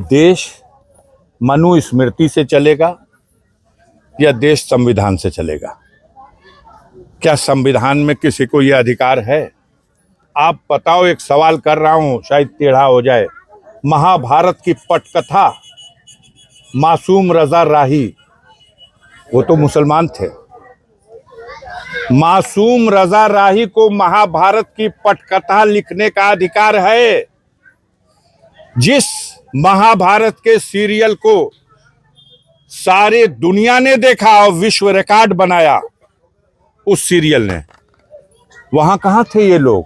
देश मनुस्मृति से चलेगा या देश संविधान से चलेगा? क्या संविधान में किसी को यह अधिकार है? आप बताओ, एक सवाल कर रहा हूं, शायद टेढ़ा हो जाए। महाभारत की पटकथा मासूम रजा राही, वो तो मुसलमान थे। मासूम रजा राही को महाभारत की पटकथा लिखने का अधिकार है। जिस महाभारत के सीरियल को सारे दुनिया ने देखा और विश्व रिकॉर्ड बनाया उस सीरियल ने, वहां कहां थे ये लोग?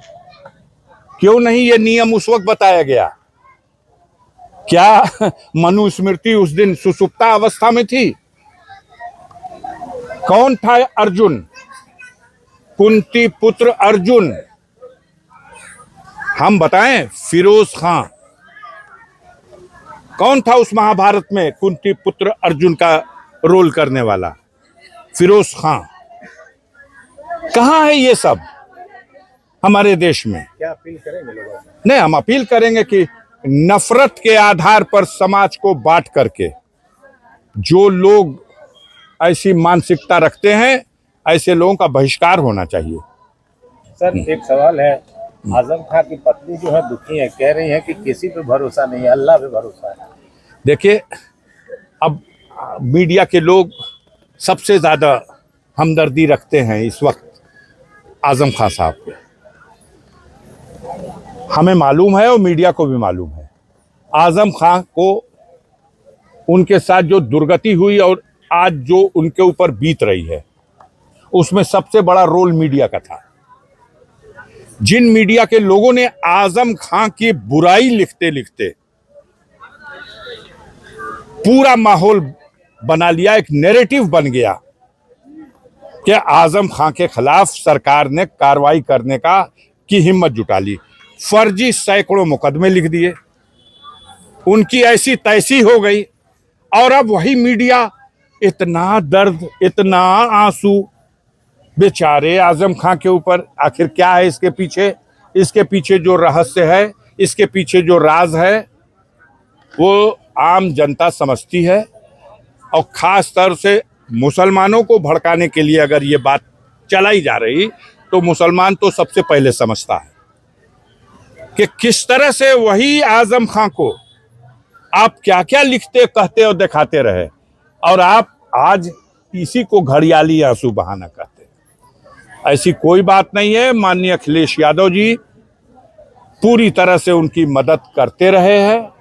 क्यों नहीं ये नियम उस वक्त बताया गया? क्या मनुस्मृति उस दिन सुसुप्ता अवस्था में थी? कौन था अर्जुन? कुंती पुत्र अर्जुन। हम बताएं, फिरोज खां कौन था उस महाभारत में? कुंती पुत्र अर्जुन का रोल करने वाला फिरोज खां। कहां है ये सब हमारे देश में? क्या अपील करेंगे लोगों से? नहीं, हम अपील करेंगे कि नफरत के आधार पर समाज को बांट करके जो लोग ऐसी मानसिकता रखते हैं, ऐसे लोगों का बहिष्कार होना चाहिए। सर, एक सवाल है। आजम खां की पत्नी जो है दुखी है, कह रही है कि किसी पे भरोसा नहीं है, अल्लाह पे भरोसा है। देखिए, अब मीडिया के लोग सबसे ज्यादा हमदर्दी रखते हैं इस वक्त आजम खां साहब पे। हमें मालूम है और मीडिया को भी मालूम है, आजम खां को उनके साथ जो दुर्गति हुई और आज जो उनके ऊपर बीत रही है, उसमें सबसे बड़ा रोल मीडिया का था। जिन मीडिया के लोगों ने आजम खां की बुराई लिखते लिखते पूरा माहौल बना लिया, एक नैरेटिव बन गया कि आजम खां के खिलाफ सरकार ने कार्रवाई करने की हिम्मत जुटा ली। फर्जी सैकड़ों मुकदमे लिख दिए, उनकी ऐसी तैसी हो गई। और अब वही मीडिया, इतना दर्द, इतना आंसू बेचारे आजम खां के ऊपर। आखिर क्या है इसके पीछे? इसके पीछे जो रहस्य है, इसके पीछे जो राज है, वो आम जनता समझती है। और खास तौर से मुसलमानों को भड़काने के लिए अगर ये बात चलाई जा रही, तो मुसलमान तो सबसे पहले समझता है कि किस तरह से वही आजम खां को आप क्या क्या लिखते, कहते और दिखाते रहे, और आप आज इसी को घड़ियाली आंसू बहाना कहते। ऐसी कोई बात नहीं है। माननीय अखिलेश यादव जी पूरी तरह से उनकी मदद करते रहे हैं।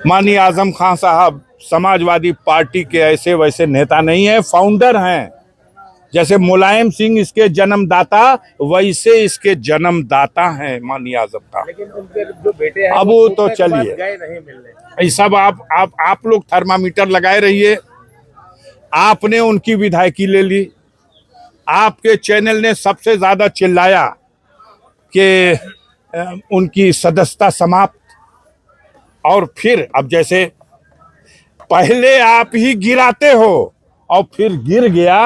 माननीय आजम खां साहब समाजवादी पार्टी के ऐसे वैसे नेता नहीं है, फाउंडर हैं। जैसे मुलायम सिंह इसके जन्मदाता, वैसे इसके जन्मदाता हैं माननीय आजम खां। लेकिन उनके जो बेटे हैं, अब वो तो चलिए, गए नहीं मिलने। सब आप लोग थर्मामीटर लगाए रहिए। आपने उनकी विधायकी ले ली, आपके चैनल ने सबसे ज्यादा चिल्लाया कि उनकी सदस्यता समाप्त। और फिर अब जैसे पहले आप ही गिराते हो और फिर गिर गया,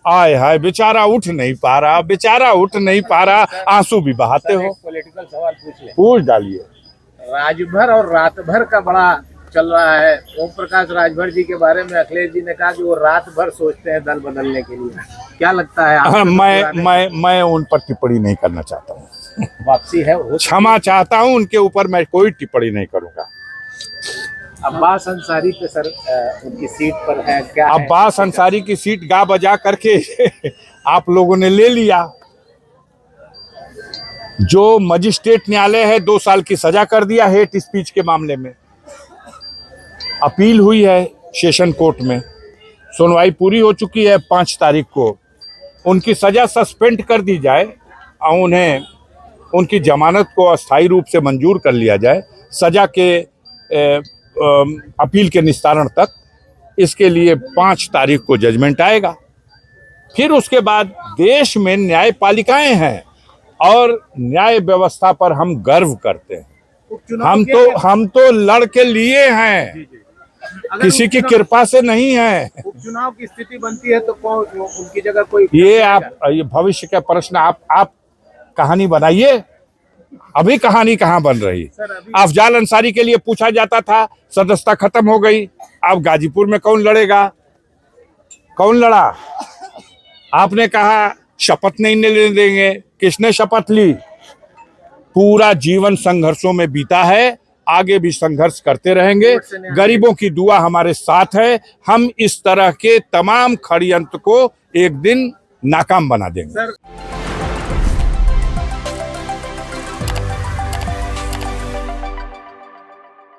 आय हाय बेचारा उठ नहीं पा रहा, बेचारा उठ नहीं पा रहा, आंसू भी बहाते हो। पॉलिटिकल सवाल पूछ डालिए। राजभर और रात भर का बड़ा चल रहा है। ओम प्रकाश राजभर जी के बारे में अखिलेश जी ने कहा कि वो रात भर सोचते हैं दल बदलने के लिए। क्या लगता है? हाँ, मैं उन पर टिप्पणी नहीं करना चाहता हूँ। वापसी है, क्षमा चाहता हूँ, उनके ऊपर मैं कोई टिप्पणी नहीं करूंगा। अब्बास अंसारी पे सर उनकी सीट पर है क्या? अब्बास अंसारी की सीट गा बजा करके आप लोगों ने ले लिया। जो मजिस्ट्रेट न्यायालय है 2 साल की सजा कर दिया हेट स्पीच के मामले में। अपील हुई है सेशन कोर्ट में, सुनवाई पूरी हो चुकी है 5 तारीख को। उनकी सजा सस्पेंड कर दी जाए और उन्हें उनकी जमानत को अस्थायी रूप से मंजूर कर लिया जाए सजा के अपील के निस्तारण तक। इसके लिए 5 तारीख को जजमेंट आएगा। फिर उसके बाद देश में न्यायपालिकाएं हैं और न्याय व्यवस्था पर हम गर्व करते हैं। हम तो लड़ के लिए हैं, किसी की कृपा से नहीं है। उपचुनाव की स्थिति बनती है तो कौन उनकी जगह कोई? ये भविष्य का प्रश्न आप कहानी बनाइए, अभी कहानी कहाँ बन रही। सर अभी अफजाल अंसारी के लिए पूछा जाता था, सदस्यता खत्म हो गई। अब गाजीपुर में कौन लड़ेगा? कौन लड़ा? आपने कहा शपथ नहीं लेने देंगे, किसने शपथ ली? पूरा जीवन संघर्षों में बीता है, आगे भी संघर्ष करते रहेंगे। गरीबों की दुआ हमारे साथ है। हम इस तरह के तमाम षड्यंत्र को एक दिन नाकाम बना देंगे। सर